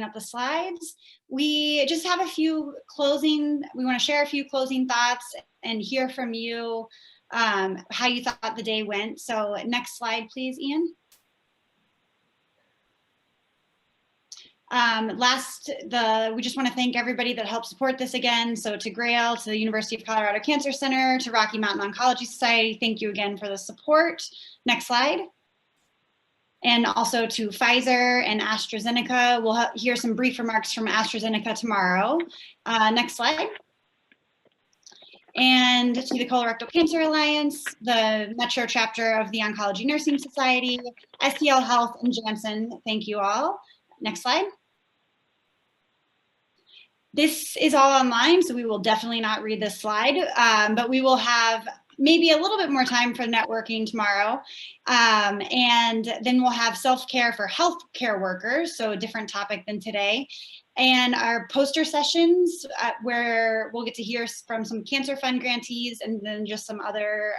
pulling up the slides. We just have a few closing, we want to share a few closing thoughts and hear from you how you thought the day went. So next slide, please, Ian. We just want to thank everybody that helped support this again. So to Grail, to the University of Colorado Cancer Center, to Rocky Mountain Oncology Society, thank you again for the support. Next slide. And also to Pfizer and AstraZeneca. We'll hear some brief remarks from AstraZeneca tomorrow. Next slide. And to the Colorectal Cancer Alliance, the Metro chapter of the Oncology Nursing Society, STL Health, and Janssen, thank you all. Next slide. This is all online, so we will definitely not read this slide, but we will have maybe a little bit more time for networking tomorrow. And then we'll have self-care for healthcare workers, so a different topic than today. And our poster sessions where we'll get to hear from some Cancer Fund grantees and then just some other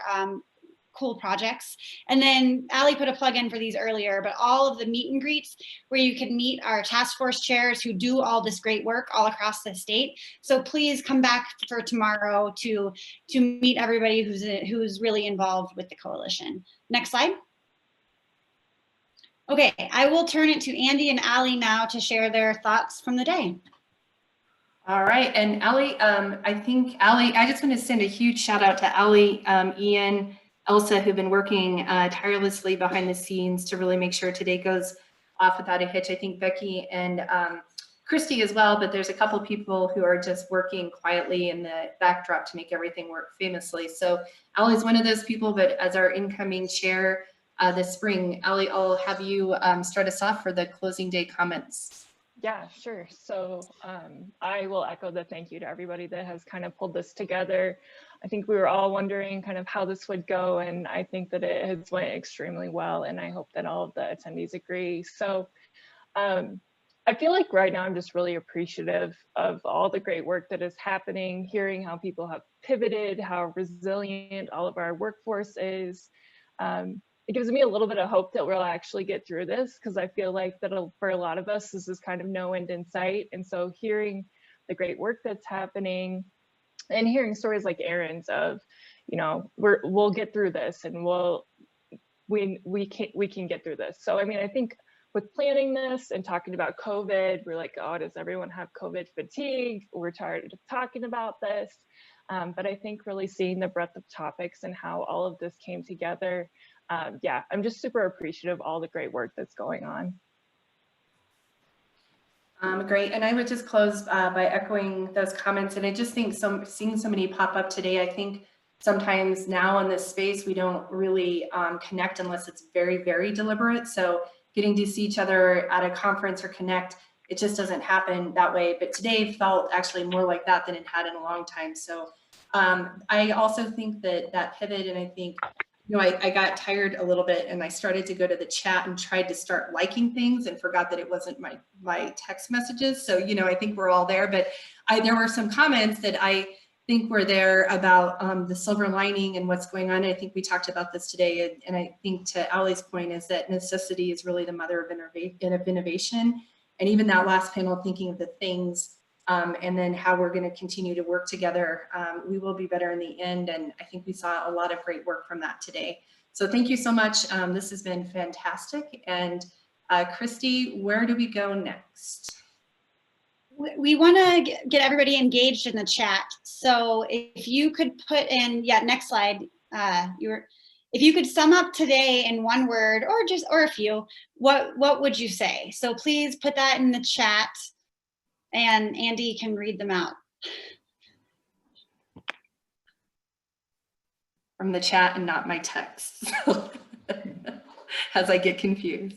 cool projects. And then Allie put a plug in for these earlier, but all of the meet and greets where you can meet our task force chairs who do all this great work all across the state. So please come back for tomorrow to meet everybody who's really involved with the coalition. Next slide. Okay, I will turn it to Andy and Allie now to share their thoughts from the day. All right, and Allie, I just want to send a huge shout out to Allie, Ian, Elsa, who've been working tirelessly behind the scenes to really make sure today goes off without a hitch. I think Becky and Christy as well, but there's a couple of people who are just working quietly in the backdrop to make everything work famously. So Allie's one of those people, but as our incoming chair this spring, Allie, I'll have you start us off for the closing day comments. Yeah, sure. So I will echo the thank you to everybody that has kind of pulled this together. I think we were all wondering kind of how this would go, and I think that it has went extremely well, and I hope that all of the attendees agree. So I feel like right now I'm just really appreciative of all the great work that is happening, hearing how people have pivoted, how resilient all of our workforce is. It gives me a little bit of hope that we'll actually get through this, because I feel like that for a lot of us, this is kind of no end in sight. And so hearing the great work that's happening and hearing stories like Erin's of, you know, we'll get through this, and we can get through this. So I mean, I think with planning this and talking about COVID, we're like, oh, does everyone have COVID fatigue? We're tired of talking about this. But I think really seeing the breadth of topics and how all of this came together, yeah, I'm just super appreciative of all the great work that's going on. Great, and I would just close by echoing those comments. And I just think seeing so many pop up today, I think sometimes now in this space, we don't really connect unless it's very, very deliberate. So getting to see each other at a conference or connect, it just doesn't happen that way. But today felt actually more like that than it had in a long time. So I also think that pivot, and I think, you know, I got tired a little bit, and I started to go to the chat and tried to start liking things and forgot that it wasn't my text messages. So, you know, I think we're all there, but there were some comments that I think were there about the silver lining and what's going on. I think we talked about this today, and I think to Allie's point is that necessity is really the mother of innovation. And even that last panel, thinking of the things and then how we're going to continue to work together, we will be better in the end. And I think we saw a lot of great work from that today. So thank you so much. This has been fantastic. And Christy, where do we go next? We want to get everybody engaged in the chat. So if you could put in, yeah, next slide. If you could sum up today in one word or a few, what would you say? So please put that in the chat, and Andy can read them out. From the chat and not my text, as I get confused.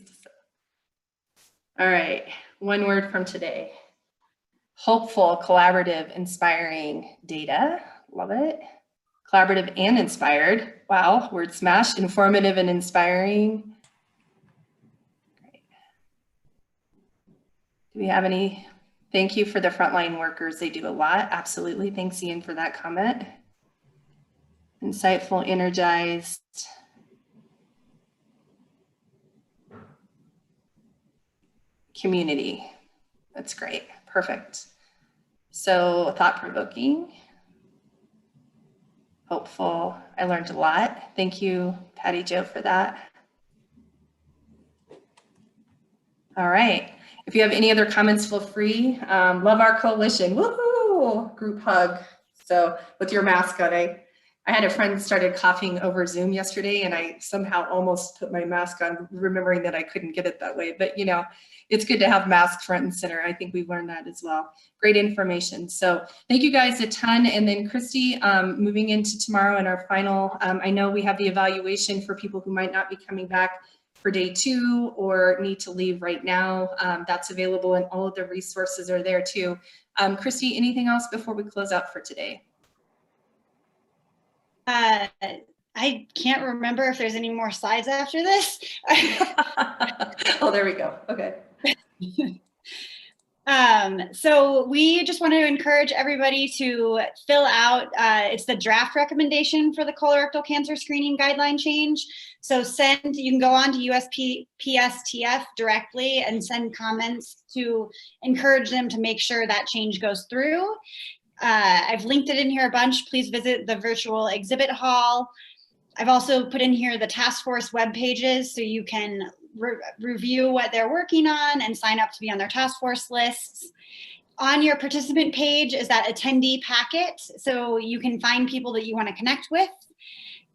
All right, one word from today. Hopeful, collaborative, inspiring data. Love it. Collaborative and inspired. Wow, word smash. Informative and inspiring. Great. Do we have any? Thank you for the frontline workers. They do a lot. Absolutely. Thanks, Ian, for that comment. Insightful, energized. Community. That's great. Perfect. So thought-provoking, hopeful. I learned a lot. Thank you, Patty Jo, for that. All right. If you have any other comments, feel free. Love our coalition. Woohoo! Group hug. So with your mask on, I had a friend started coughing over Zoom yesterday, and I somehow almost put my mask on, remembering that I couldn't get it that way. But you know, it's good to have masks front and center. I think we've learned that as well. Great information. So thank you guys a ton. And then Christy, moving into tomorrow and our final, I know we have the evaluation for people who might not be coming back for day 2 or need to leave right now. That's available, and all of the resources are there too. Christy, anything else before we close out for today? I can't remember if there's any more slides after this. Oh, there we go. Okay. So we just want to encourage everybody to fill out, it's the draft recommendation for the colorectal cancer screening guideline change. So you can go on to USPSTF directly and send comments to encourage them to make sure that change goes through. I've linked it in here a bunch. Please visit the virtual exhibit hall. I've also put in here the task force web pages so you can review what they're working on and sign up to be on their task force lists. On your participant page is that attendee packet, so you can find people that you want to connect with.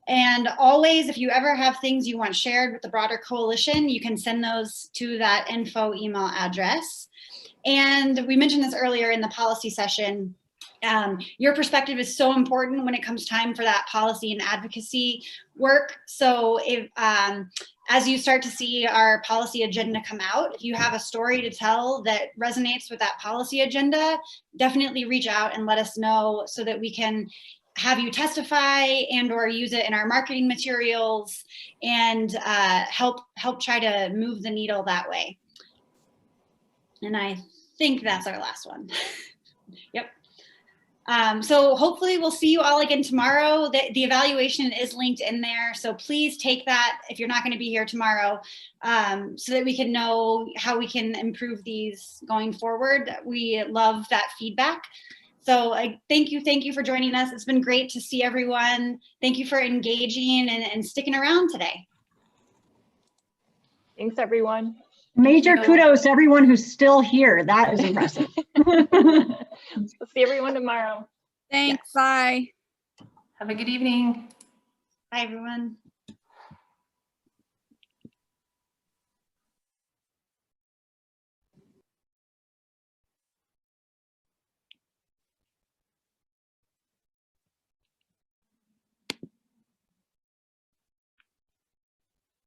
And always, if you ever have things you want shared with the broader coalition, you can send those to that info email address. And we mentioned this earlier in the policy session. Your perspective is so important when it comes time for that policy and advocacy work. So if, as you start to see our policy agenda come out, if you have a story to tell that resonates with that policy agenda, definitely reach out and let us know so that we can have you testify and or use it in our marketing materials and help try to move the needle that way. And I think that's our last one. Yep. So hopefully we'll see you all again tomorrow. The evaluation is linked in there. So please take that if you're not going to be here tomorrow, so that we can know how we can improve these going forward. We love that feedback. So thank you for joining us. It's been great to see everyone. Thank you for engaging and sticking around today. Thanks, everyone. Major kudos to everyone who's still here. That is impressive. We'll see everyone tomorrow. Thanks. Bye. Have a good evening. Bye, everyone.